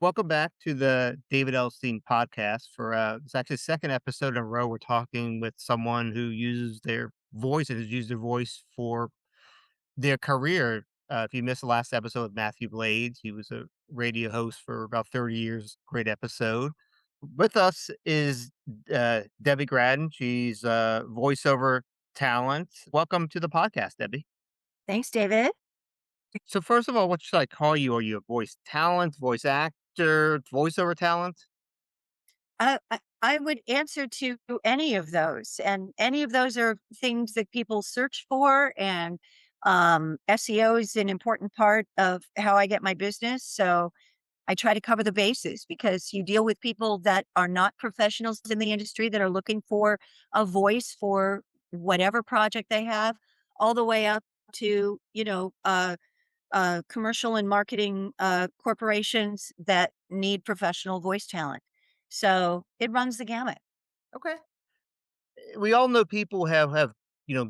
Welcome back to the David Elstein podcast. For it's actually the second episode in a row. We're talking with someone who uses their voice and has used their voice for their career. If you missed the last episode with Matthew Blades, he was a radio host for about 30 years. Great episode. With us is Debbie Grattan. She's voiceover talent. Welcome to the podcast, Debbie. Thanks, David. So first of all, what should I call you? Are you a voice talent, voice actor, voiceover talent? I would answer to any of those, and any of those are things that people search for. And SEO is an important part of how I get my business. So I try to cover the bases because you deal with people that are not professionals in the industry that are looking for a voice for whatever project they have, all the way up to commercial and marketing corporations that need professional voice talent. So it runs the gamut. Okay. We all know people have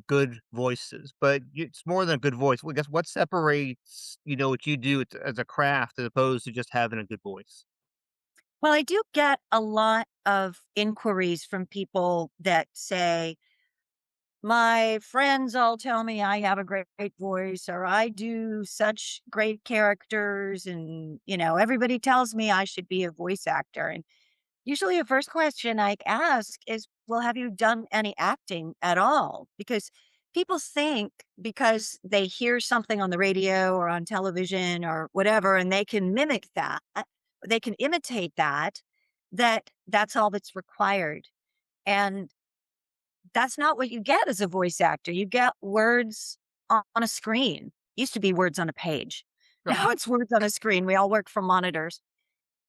good voices, but it's more than a good voice. Well, I guess what separates what you do as a craft as opposed to just having a good voice? Well, I do get a lot of inquiries from people that say, my friends all tell me I have a great voice, or I do such great characters. And, everybody tells me I should be a voice actor. And usually the first question I ask is, well, have you done any acting at all? Because people think because they hear something on the radio or on television or whatever, and they can mimic that, they can imitate that, that's all that's required. And that's not what you get as a voice actor. You get words on a screen. Used to be words on a page. Right. Now it's words on a screen. We all work from monitors.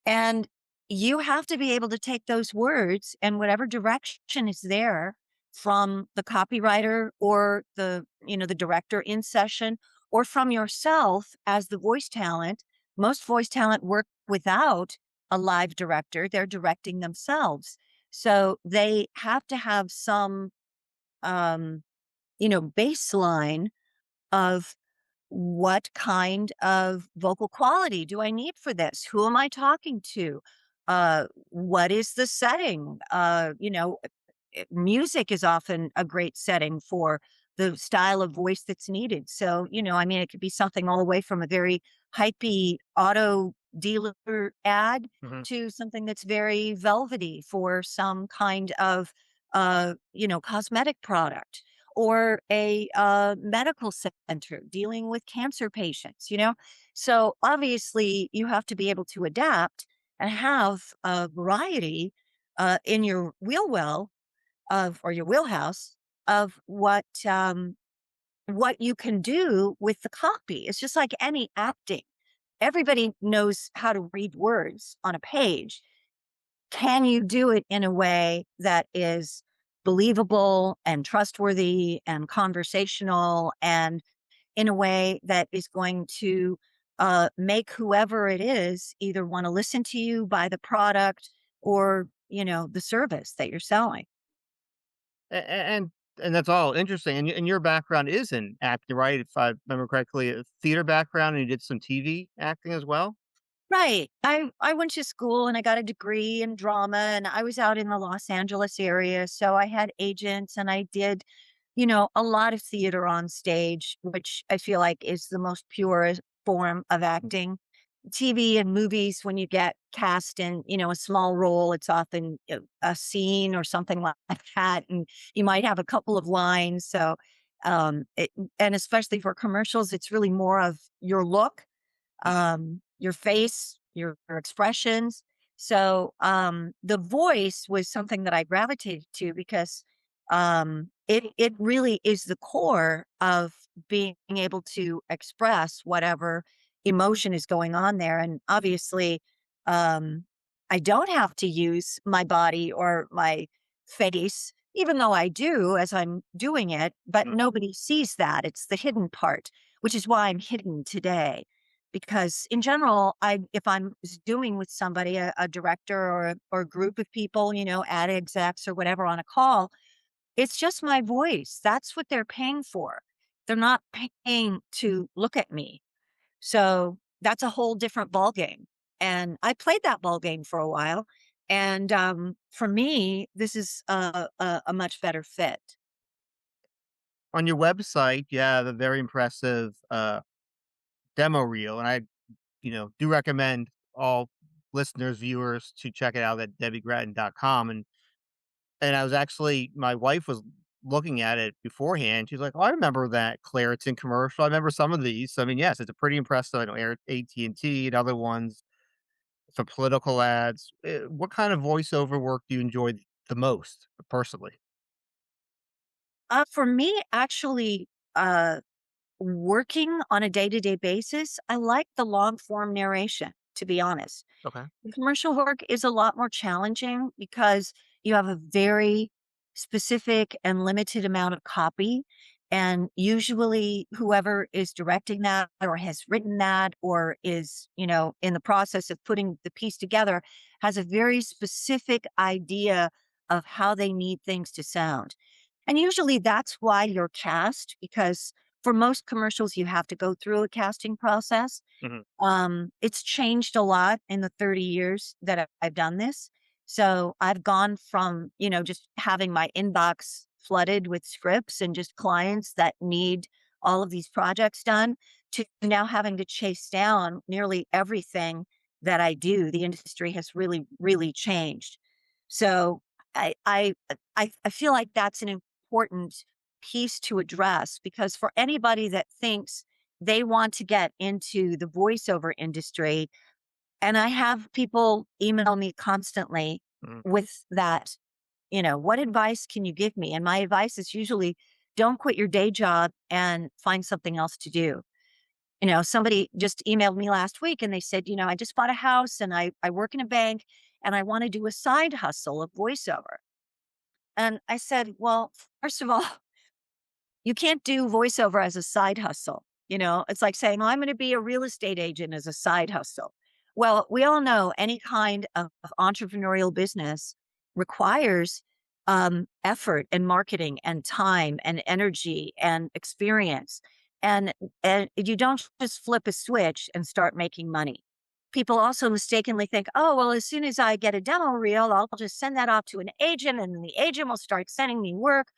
And you have to be able to take those words and whatever direction is there from the copywriter or the director in session or from yourself as the voice talent. Most voice talent work without a live director. They're directing themselves. So they have to have some, um, baseline of what kind of vocal quality do I need for this? Who am I talking to? What is the setting? Music is often a great setting for the style of voice that's needed. So, I mean, it could be something all the way from a very hypey auto dealer ad Mhm. to something that's very velvety for some kind of, cosmetic product or a medical center dealing with cancer patients. So obviously, you have to be able to adapt and have a variety in your wheel well of or your wheelhouse of what you can do with the copy. It's just like any acting. Everybody knows how to read words on a page. Can you do it in a way that is believable and trustworthy and conversational and in a way that is going to make whoever it is either want to listen to you, buy the product, or the service that you're selling? And that's all interesting. And your background is in acting, right? If I remember correctly, a theater background, and you did some TV acting as well. Right. I went to school and I got a degree in drama, and I was out in the Los Angeles area, so I had agents and I did, a lot of theater on stage, which I feel like is the most pure form of acting. TV and movies, when you get cast in, a small role, it's often a scene or something like that, and you might have a couple of lines. So, and especially for commercials, it's really more of your look, your face, your expressions. So the voice was something that I gravitated to because it really is the core of being able to express whatever emotion is going on there. And obviously, um, I don't have to use my body or my face, even though I do as I'm doing it, but Mhm. nobody sees that. It's the hidden part, which is why I'm hidden today. Because in general, if I'm doing with somebody, a director or a group of people, ad execs or whatever on a call, it's just my voice. That's what they're paying for. They're not paying to look at me. So that's a whole different ballgame. And I played that ball game for a while. And for me, this is a much better fit. On your website, you have a very impressive, demo reel, and I, do recommend all listeners, viewers to check it out at debbiegrattan.com, and I was actually my wife was looking at it beforehand. She's like, "Oh, I remember that Claritin commercial. I remember some of these." So, I mean, yes, it's a pretty impressive. I know AT&T and T and other ones, some political ads. What kind of voiceover work do you enjoy the most, personally? For me, actually, uh, working on a day-to-day basis, I like the long form narration, to be honest. Okay. The commercial work is a lot more challenging because you have a very specific and limited amount of copy. And usually, whoever is directing that or has written that or is, in the process of putting the piece together has a very specific idea of how they need things to sound. And usually that's why you're cast, because for most commercials, you have to go through a casting process. Mhm. It's changed a lot in the 30 years that I've done this. So I've gone from, just having my inbox flooded with scripts and just clients that need all of these projects done to now having to chase down nearly everything that I do. The industry has really, really changed. So I feel like that's an important piece to address because for anybody that thinks they want to get into the voiceover industry. And I have people email me constantly Mhm. with that, what advice can you give me? And my advice is usually don't quit your day job and find something else to do. Somebody just emailed me last week and they said, I just bought a house and I work in a bank and I want to do a side hustle of voiceover. And I said, well, first of all, you can't do voiceover as a side hustle. It's like saying, "Oh, I'm going to be a real estate agent as a side hustle." Well, we all know any kind of entrepreneurial business requires effort and marketing and time and energy and experience. And you don't just flip a switch and start making money. People also mistakenly think, oh, well, as soon as I get a demo reel, I'll just send that off to an agent and then the agent will start sending me work.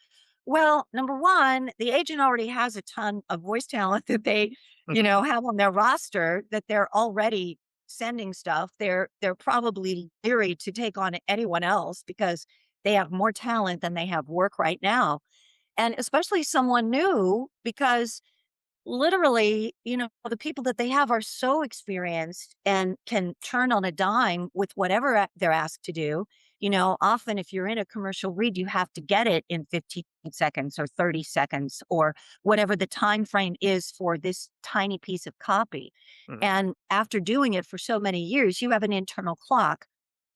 Well, number one, the agent already has a ton of voice talent that they, Mhm. have on their roster that they're already sending stuff. They're probably leery to take on anyone else because they have more talent than they have work right now. And especially someone new because literally, the people that they have are so experienced and can turn on a dime with whatever they're asked to do. Often if you're in a commercial read, you have to get it in 15 seconds or 30 seconds or whatever the time frame is for this tiny piece of copy. Mhm. And after doing it for so many years, you have an internal clock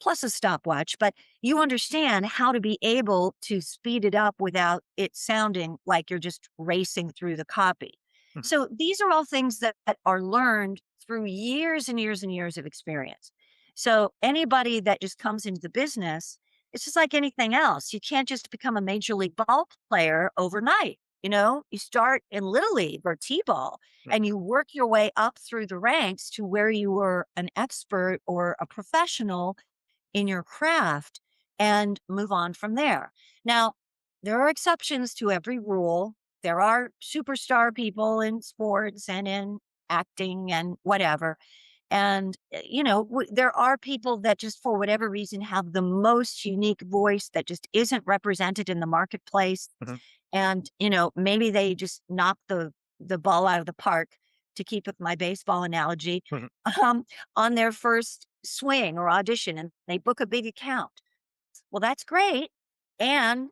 plus a stopwatch, but you understand how to be able to speed it up without it sounding like you're just racing through the copy. Mhm. So these are all things that are learned through years and years and years of experience. So anybody that just comes into the business, it's just like anything else. You can't just become a major league ball player overnight. You start in little league or t-ball Mhm. and you work your way up through the ranks to where you were an expert or a professional in your craft and move on from there. Now, there are exceptions to every rule. There are superstar people in sports and in acting and whatever. And, there are people that just for whatever reason have the most unique voice that just isn't represented in the marketplace. Mhm. And, maybe they just knock the ball out of the park to keep with my baseball analogy Mhm. um, on their first swing or audition and they book a big account. Well, that's great. And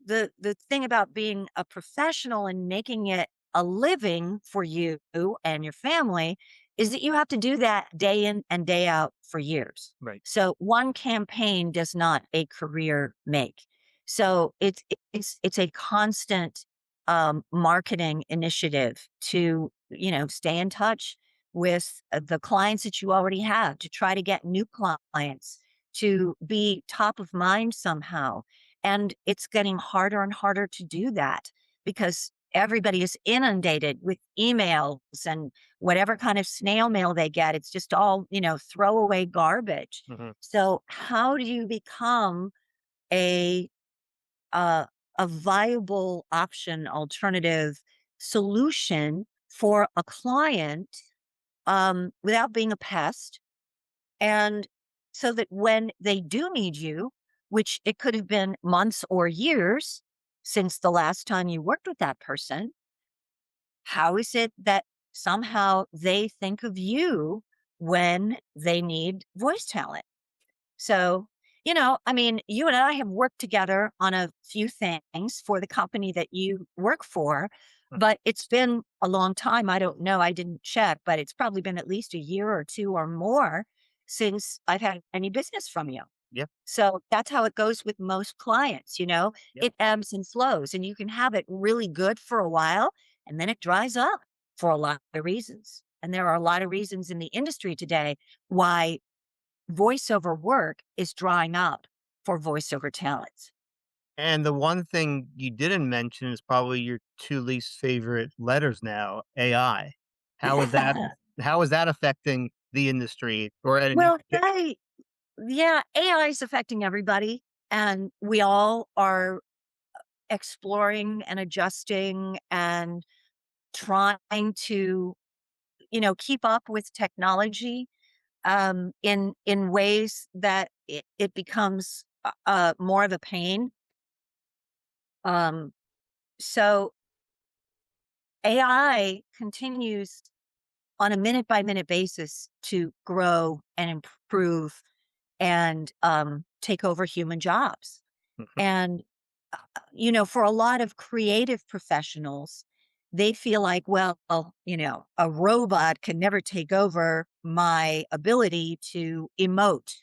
the thing about being a professional and making it a living for you and your family is that you have to do that day in and day out for years. Right. So one campaign does not a career make. So it's a constant marketing initiative to stay in touch with the clients that you already have, to try to get new clients, to be top of mind somehow, and it's getting harder and harder to do that because everybody is inundated with emails and whatever kind of snail mail they get. It's just all, throwaway garbage. Mhm. So how do you become a uh, a viable option, alternative solution for a client without being a pest? And so that when they do need you, which it could have been months or years since the last time you worked with that person, how is it that somehow they think of you when they need voice talent? So, I mean, you and I have worked together on a few things for the company that you work for, Mm. but it's been a long time. I don't know. I didn't check, but it's probably been at least a year or two or more since I've had any business from you. Yep, So that's how it goes with most clients, yep. it ebbs and flows, and you can have it really good for a while and then it dries up for a lot of reasons. And there are a lot of reasons in the industry today why voiceover work is drying up for voiceover talents. And the one thing you didn't mention is probably your 2 least favorite letters now, AI. How is that how is that affecting the industry or any Well, yeah, AI is affecting everybody, and we all are exploring and adjusting and trying to, keep up with technology in ways that it becomes more of a pain. Um, so AI continues on a minute by minute basis to grow and improve and take over human jobs. Mhm. And, for a lot of creative professionals, they feel like, well, a robot can never take over my ability to emote.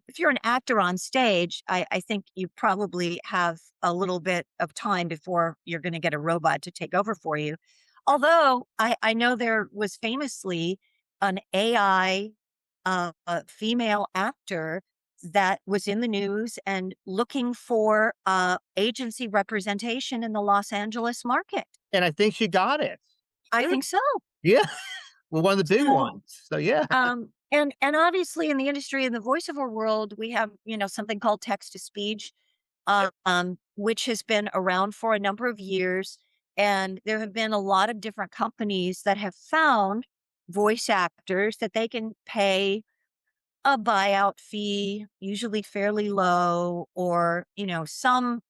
If you're an actor on stage, I think you probably have a little bit of time before you're going to get a robot to take over for you. Although I know there was famously an AI female actor that was in the news and looking for agency representation in the Los Angeles market. And I think she got it. I Good. think so. Yeah. Well, one of the big So ones. So, yeah. and obviously in the industry in the voiceover world, we have, something called text to speech, Yep. which has been around for a number of years. And there have been a lot of different companies that have found voice actors that they can pay a buyout fee, usually fairly low, or, some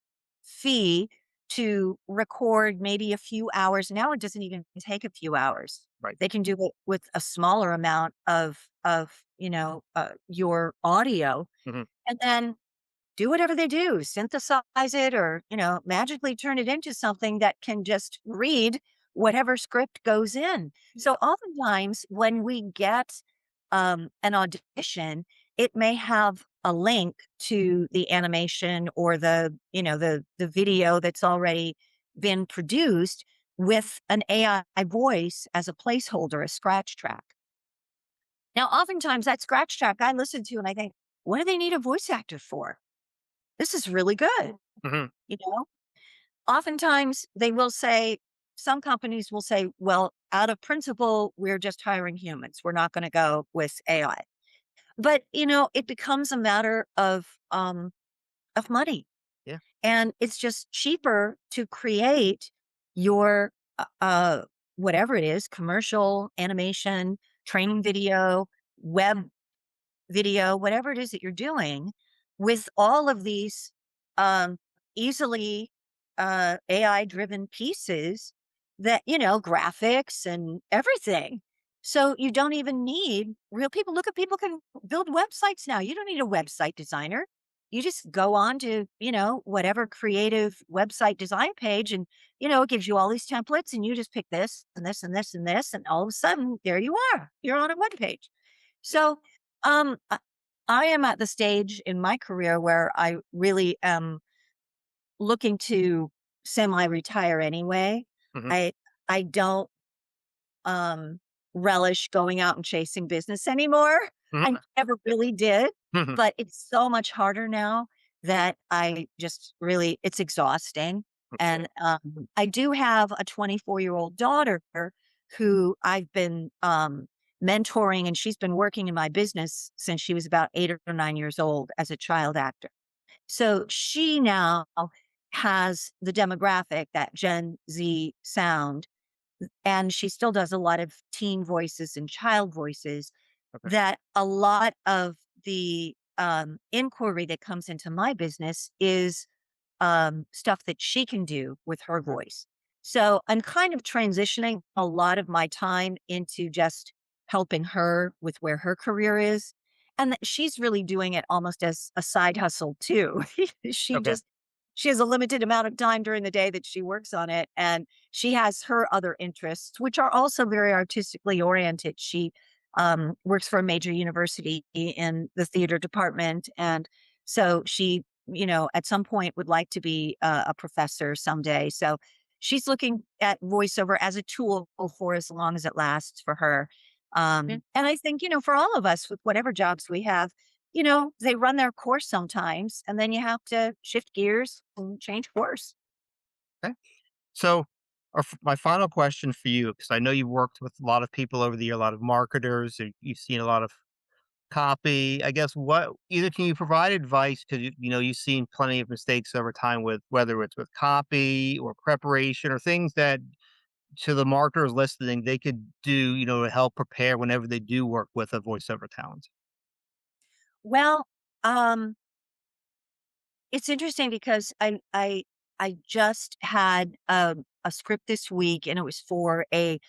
fee to record maybe a few hours. Now it doesn't even take a few hours. Right. They can do it with a smaller amount of your audio, Mhm. and then do whatever they do, synthesize it or, magically turn it into something that can just read whatever script goes in. So oftentimes when we get an audition, it may have a link to the animation or the video that's already been produced with an AI voice as a placeholder, a scratch track. Now, oftentimes that scratch track I listen to and I think, what do they need a voice actor for? This is really good, Mhm. you know? Oftentimes, they will say some companies will say, "Well, out of principle, we're just hiring humans. We're not gonna go with AI." But, it becomes a matter of money, Yeah. and it's just cheaper to create your, whatever it is, commercial, animation, training video, web video, whatever it is that you're doing with all of these um, easily AI driven pieces that, graphics and everything. So you don't even need real people. Look at people can build websites now. You don't need a website designer. You just go on to, whatever creative website design page and, it gives you all these templates and you just pick this and this and this and this. And all of a sudden, there you are. You're on a web page. So, I am at the stage in my career where I really am looking to semi-retire anyway. Mhm. I I don't um relish going out and chasing business anymore. Mhm. I never really did, Mhm. but it's so much harder now that I just really it's exhausting. Okay. And I do have a 24-year-old daughter who I've been mentoring, and she's been working in my business since she was about 8 or 9 years old as a child actor. So she now has the demographic, that Gen Z sound, and she still does a lot of teen voices and child voices, Okay. that a lot of the inquiry that comes into my business is stuff that she can do with her Okay. voice. So I'm kind of transitioning a lot of my time into just helping her with where her career is. And that she's really doing it almost as a side hustle too. she Okay. just she has a limited amount of time during the day that she works on it, and she has her other interests, which are also very artistically oriented. She works for a major university in the theater department, and so she, at some point would like to be a professor someday. So she's looking at voiceover as a tool for as long as it lasts for her. And I think, for all of us with whatever jobs we have, they run their course sometimes, and then you have to shift gears and change course. Okay. So, my final question for you, because I know you've worked with a lot of people over the year, a lot of marketers, and you've seen a lot of copy. I guess what either can you provide advice because you've seen plenty of mistakes over time with whether it's with copy or preparation or things that to the marketers listening they could do, to help prepare whenever they do work with a voiceover talent. Well, um, it's interesting because I just had a script this week, and it was for a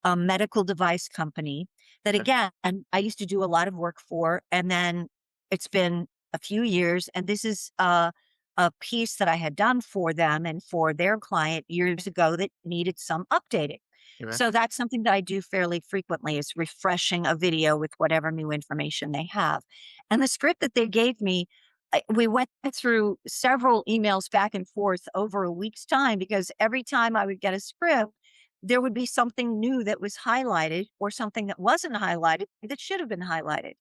medical device company that, Okay. again, I used to do a lot of work for, and then it's been a few years, and this is a piece that I had done for them and for their client years ago that needed some updating. Okay. So that's something that I do fairly frequently, is refreshing a video with whatever new information they have. And the script that they gave me, we went through several emails back and forth over a week's time, because every time I would get a script, there would be something new that was highlighted or something that wasn't highlighted that should have been highlighted.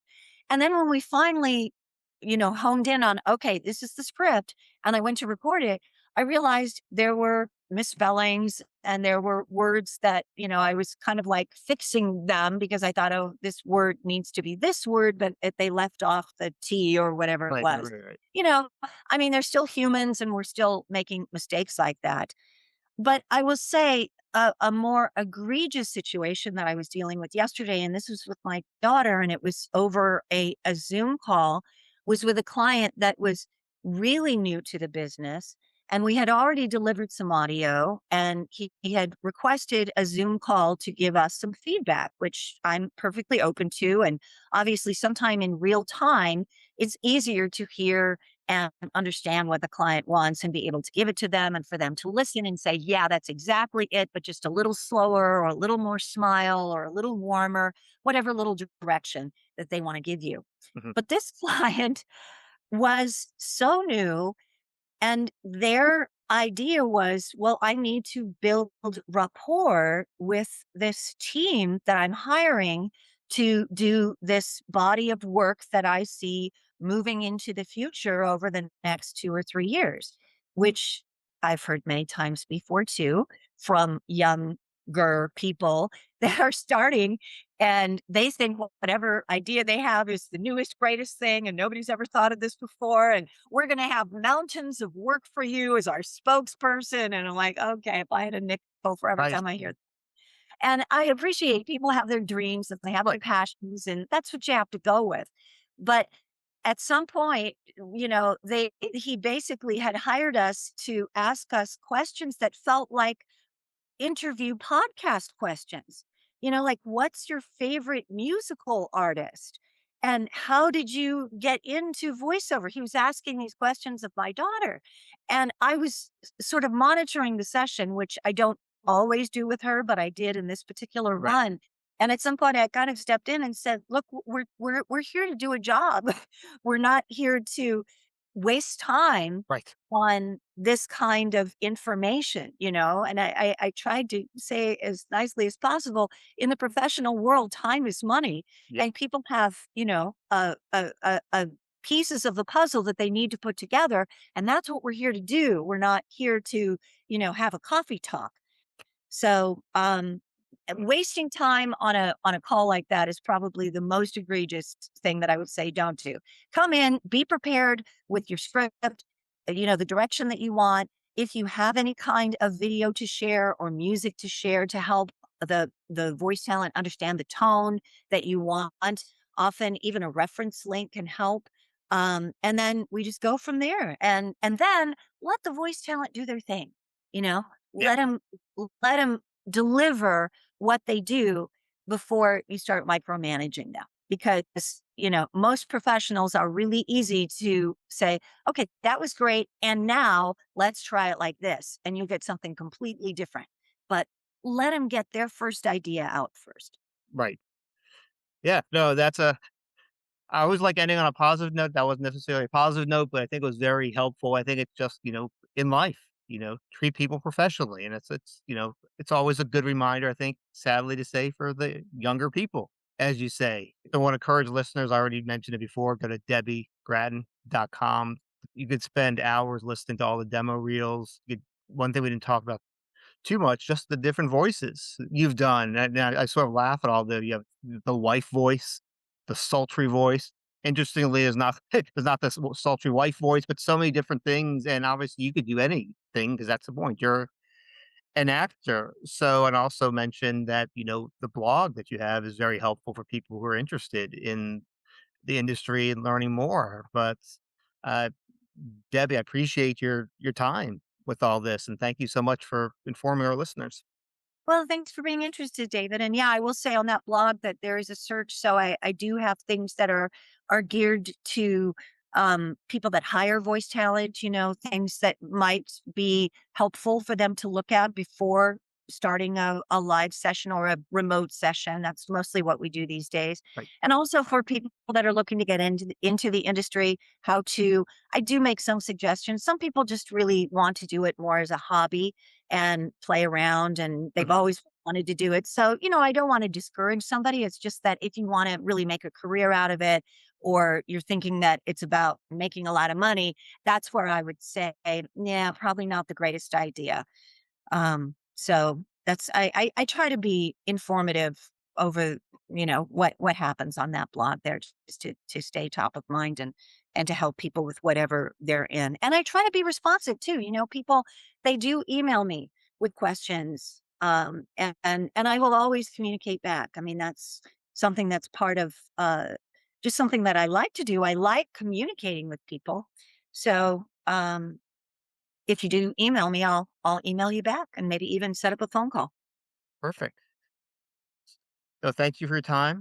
And then when we finally, honed in on, okay, this is the script, and I went to record it, I realized there were misspellings and there were words that, I was kind of like fixing them because I thought, oh, this word needs to be this word, but they left off the T or whatever it Right, right, was. right, right. You know, I mean, they're still humans and we're still making mistakes like that. But I will say a more egregious situation that I was dealing with yesterday, and this was with my daughter, and it was over a Zoom call, was with a client that was really new to the business. And we had already delivered some audio, and he had requested a Zoom call to give us some feedback, which I'm perfectly open to. And obviously, sometime in real time, it's easier to hear and understand what the client wants and be able to give it to them, and for them to listen and say, yeah, that's exactly it, but just a little slower or a little more smile or a little warmer, whatever little direction that they want to give you. Mhm. But this client was so new, and their idea was, well, I need to build rapport with this team that I'm hiring to do this body of work that I see moving into the future over the next 2 or 3 years, which I've heard many times before too, from younger people that are starting, and they think whatever idea they have is the newest, greatest thing, and nobody's ever thought of this before. And we're going to have mountains of work for you as our spokesperson. And I'm like, okay, if I had a nickel for every Right. time I hear. And I appreciate people have their dreams and they have their passions, and that's what you have to go with. But at some point, he basically had hired us to ask us questions that felt like interview podcast questions. Like, what's your favorite musical artist? And how did you get into voiceover? He was asking these questions of my daughter. And I was sort of monitoring the session, which I don't always do with her, but I did in this particular Right. run. And at some point I kind of stepped in and said, look, we're here to do a job. We're not here to waste time Right. on this kind of information, and I tried to say as nicely as possible, in the professional world, time is money, Yeah. and people have, pieces of the puzzle that they need to put together. And that's what we're here to do. We're not here to, have a coffee talk. So, wasting time on a call like that is probably the most egregious thing that I would say don't do. Come in, be prepared with your script, the direction that you want. If you have any kind of video to share or music to share to help the voice talent understand the tone that you want, often even a reference link can help. And then we just go from there, and then let the voice talent do their thing. You know, Yeah, let them let them deliver what they do before you start micromanaging them. Because, most professionals are really easy to say, okay, that was great. And now let's try it like this. And you'll get something completely different. But let them get their first idea out first. right. Yeah, no, I always like ending on a positive note. That wasn't necessarily a positive note, but I think it was very helpful. I think it's just, in life, treat people professionally. And it's always a good reminder, I think, sadly to say, for the younger people, as you say. I want to encourage listeners, I already mentioned it before, go to DebbieGrattan.com. You could spend hours listening to all the demo reels. One thing we didn't talk about too much, just the different voices you've done, and I sort of laugh at all you have the wife voice, the sultry voice. Interestingly, is not is not this sultry wife voice, but so many different things, and obviously you could do anything because that's the point. You're an actor. So, and also mention that, the blog that you have is very helpful for people who are interested in the industry and learning more. But, uh, Debbie, I appreciate your time with all this, and thank you so much for informing our listeners. Well, thanks for being interested, David. And yeah, I will say on that blog that there is a search. So I do have things that are geared to people that hire voice talent, things that might be helpful for them to look at before starting a live session or a remote session. That's mostly what we do these days. Right. And also for people that are looking to get into the industry, I do make some suggestions. Some people just really want to do it more as a hobby and play around, and they've Mhm. always wanted to do it. So, I don't want to discourage somebody. It's just that if you want to really make a career out of it, or you're thinking that it's about making a lot of money, that's where I would say, yeah, probably not the greatest idea. So that's I try to be informative over, what happens on that blog there, just to stay top of mind, and to help people with whatever they're in. And I try to be responsive too. People, they do email me with questions. And I will always communicate back. I mean, that's something that's part of just something that I like to do. I like communicating with people. So if you do email me, I'll email you back and maybe even set up a phone call. Perfect. So thank you for your time.